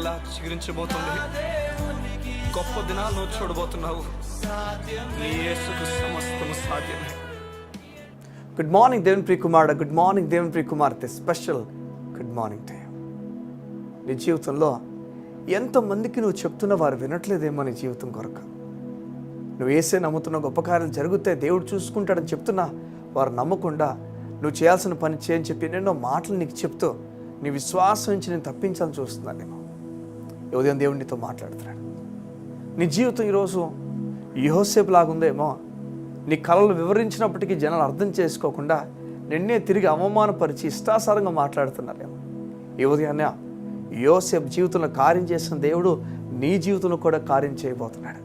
మరలా చిగురించబోతుంది. గొప్ప దినాలను చూడబోతున్నావు. నీ యేసుకు సమస్తము సాధ్యమే. గుడ్ మార్నింగ్ దేవుని ప్రియ కుమారుడు, గుడ్ మార్నింగ్ దేవుని ప్రియ కుమార్తె. Special good morning to you. నీ జీవితంలో ఎంతమందికి నువ్వు చెప్తున్నా వారు వినట్లేదేమో నీ జీవితం కొరకు. నువ్వు యేసే నమ్ముతున్న గొప్ప కార్యాలు జరిగితే దేవుడు చూసుకుంటాడని చెప్తున్నా వారు నమ్మకుండా నువ్వు చేయాల్సిన పని చేయని చెప్పి ఎన్నెన్నో మాటలు నీకు చెప్తూ నీ విశ్వాసం నుంచి నేను తప్పించాలని చూస్తున్నానేమో. ఈ ఉదయం దేవుడు నీతో మాట్లాడుతున్నాడు. నీ జీవితం ఈరోజు యోసేపు లాగుందేమో. నీ కళలు వివరించినప్పటికీ జనాలు అర్థం చేసుకోకుండా నిన్నే తిరిగి అవమానపరిచి ఇష్టాసారంగా మాట్లాడుతున్నారేమో. ఈ ఉదయాన్నే యోసేపు జీవితంలో కార్యం చేసిన దేవుడు నీ జీవితంలో కూడా కార్యం చేయబోతున్నాడు.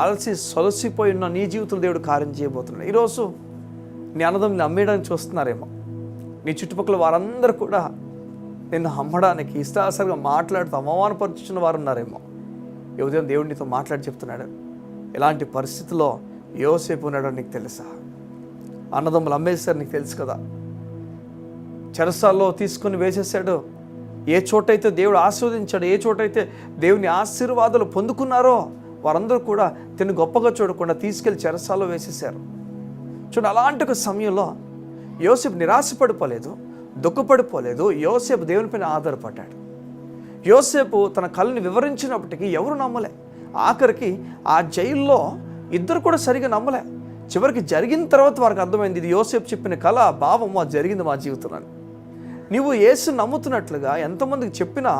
అలసి సొలసిపోయి ఉన్న నీ జీవితంలో దేవుడు కార్యం చేయబోతున్నాడు. ఈరోజు నీ అన్నదమ్ముని అమ్మేయడానికి చూస్తున్నారేమో. నీ చుట్టుపక్కల వారందరూ కూడా నిన్ను అమ్మడానికి ఇష్టాసరిగా మాట్లాడుతూ అవమానపరుచున్న వారు ఉన్నారేమో. ఈ ఉదయం దేవుడు నీతో మాట్లాడి చెప్తున్నాడు. ఎలాంటి పరిస్థితుల్లో యోసేపు ఉన్నాడో నీకు తెలుసా? అన్నదమ్ములు అమ్మేశారు, నీకు తెలుసు కదా. చెరసాల్లో తీసుకుని వేసేసాడు. ఏ చోటైతే దేవుడు ఆస్వాదించాడు, ఏ చోటైతే దేవుని ఆశీర్వాదాలు పొందుకున్నారో వారందరూ కూడా తిని గొప్పగా చూడకుండా తీసుకెళ్లి చెరసాల్లో వేసేశారు. చూడండి, అలాంటి ఒక సమయంలో యోసేపు నిరాశపడిపోలేదు, దుఃఖపడిపోలేదు. యోసేపు దేవునిపైన ఆధారపడ్డాడు. యోసేపు తన కళని వివరించినప్పటికీ ఎవరు నమ్మలే. ఆఖరికి ఆ జైల్లో ఇద్దరు కూడా సరిగా నమ్మలే. చివరికి జరిగిన తర్వాత వారికి అర్థమైంది, ఇది యోసేపు చెప్పిన కళ, భావం అది జరిగింది మా జీవితంలో. నువ్వు యేసు నమ్ముతున్నట్లుగా ఎంతమందికి చెప్పినా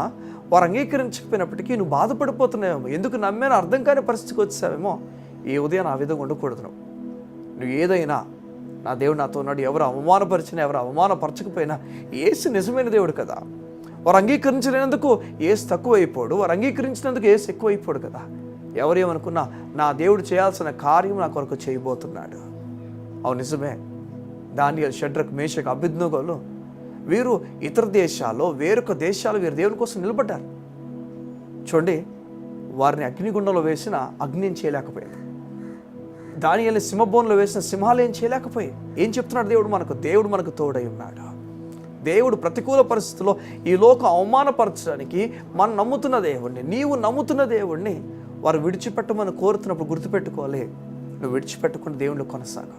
వారు అంగీకరించకపోయినప్పటికీ నువ్వు బాధపడిపోతున్నావేమో. ఎందుకు నమ్మానో అర్థం కాని పరిస్థితికి వచ్చావేమో. ఈ ఉదయం ఆ విధంగా ఉండకూడదు. నువ్వు ఏదైనా నా దేవుడు నాతో ఉన్నాడు, ఎవరు అవమానపరిచినా ఎవరు అవమానపరచకపోయినా యేసు నిజమైన దేవుడు కదా. వారు అంగీకరించలేనందుకు యేసు తక్కువైపోడు, వారు అంగీకరించినందుకు యేసు ఎక్కువైపోడు కదా. ఎవరేమనుకున్నా నా దేవుడు చేయాల్సిన కార్యం నా కొరకు చేయబోతున్నాడు. అవును, నిజమే. దానియేలు, షడ్రక్, మేషక్, అబేద్నెగోలు వీరు ఇతర దేశాల్లో, వేరొక దేశాలు వీరు దేవుని కోసం నిలబడ్డారు. చూడండి, వారిని అగ్నిగుండంలో వేసిన అగ్ని ఏం చేయలేకపోయింది. దానియేలుని సింహబోన్లో వేసిన సింహాలు ఏం చేయలేకపోయాయి. ఏం చెప్తున్నాడు దేవుడు? దేవుడు మనకు తోడై ఉన్నాడు. దేవుడు ప్రతికూల పరిస్థితుల్లో ఈ లోకం అవమానపరచడానికి మనం నమ్ముతున్న దేవుడిని, నీవు నమ్ముతున్న దేవుడిని వారు విడిచిపెట్టమని కోరుతున్నప్పుడు గుర్తుపెట్టుకోవాలి. నువ్వు విడిచిపెట్టకుండా దేవుళ్ళు కొనసాగు.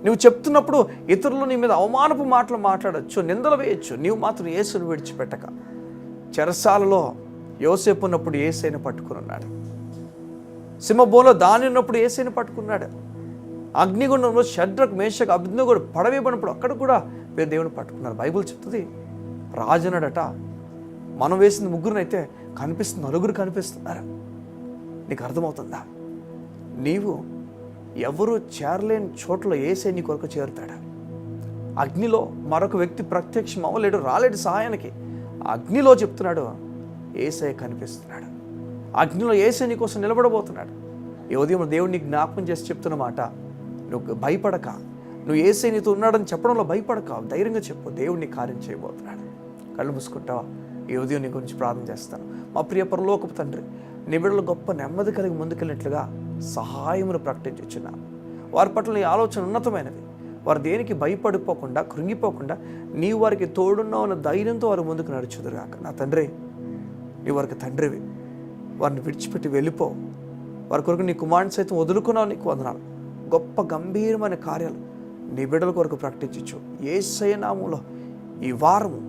నువ్వు చెప్తున్నప్పుడు ఇతరులు నీ మీద అవమానపు మాటలు మాట్లాడచ్చు, నిందలు వేయచ్చు. నీవు మాత్రం యేసును విడిచిపెట్టక. చెరసాలలో యోసేపు ఉన్నప్పుడు యేసయ్యను పట్టుకుని ఉన్నాడు. సింహబోన్లో దాని ఉన్నప్పుడు యేసయ్యను పట్టుకున్నాడు. అగ్నిగుండంలో షడ్రక్, మేషక్, అబేద్నెగోలు పడవేయబడినప్పుడు అక్కడ కూడా వీరు దేవుని పట్టుకున్నారు. బైబిల్ చెప్తుంది, రాజునడట మనం వేసిన ముగ్గురునైతే కనిపిస్తుంది, నలుగురు కనిపిస్తున్నారు. నీకు అర్థమవుతుందా? నీవు ఎవరు చేరలేని చోట్ల యేసయ్య నీ కొరకు చేరుతాడు. అగ్నిలో మరొక వ్యక్తి ప్రత్యక్షం అవ్వలేడు, రాలేడు సహాయానికి. అగ్నిలో చెప్తున్నాడు యేసయ్య కనిపిస్తున్నాడు. అగ్నిలో యేసయ్య నీ కోసం నిలబడబోతున్నాడు. ఈ ఉదయం దేవుడిని జ్ఞాపకం చేసి చెప్తున్న మాట, నువ్వు భయపడక, నువ్వు యేసయ్య నీతో ఉన్నాడని చెప్పడంలో భయపడక, ధైర్యంగా చెప్పు. దేవుడిని కార్యం చేయబోతున్నాడు. కళ్ళు మూసుకుంటావా? ఈ ఉదయం నీ గురించి ప్రార్థన చేస్తాను. మా ప్రియ పరలోకపు తండ్రి, నీ బిడ్డలు గొప్ప నెమ్మది కలిగి ముందుకెళ్ళినట్లుగా సహాయమును ప్రకటించుచున్నా. వారి పట్ల నీ ఆలోచన ఉన్నతమైనవి. వారు దేనికి భయపడిపోకుండా, కృంగిపోకుండా నీవు వారికి తోడున్నావు అన్న ధైర్యంతో వారు ముందుకు నడుచుదురుగాక. నా తండ్రి, నీ వారికి తండ్రివి. వారిని విడిచిపెట్టి వెళ్ళిపో. వారి కొరకు నీ కుమారుని సైతం వదులుకున్నావు. నీకు వందనాలు. గొప్ప గంభీరమైన కార్యాలు నీ బిడ్డల కొరకు ప్రకటించు. యేసయ్య నామములో ఈ వారము,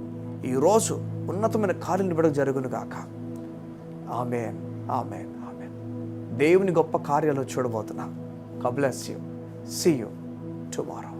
ఈ రోజు ఉన్నతమైన కార్యాలు నీ బిడ్డకు జరుగును గాక. ఆమేన్, ఆమేన్, ఆమేన్. దేవుని గొప్ప కార్యాలు చూడబోతున్నా. God bless you. See you tomorrow.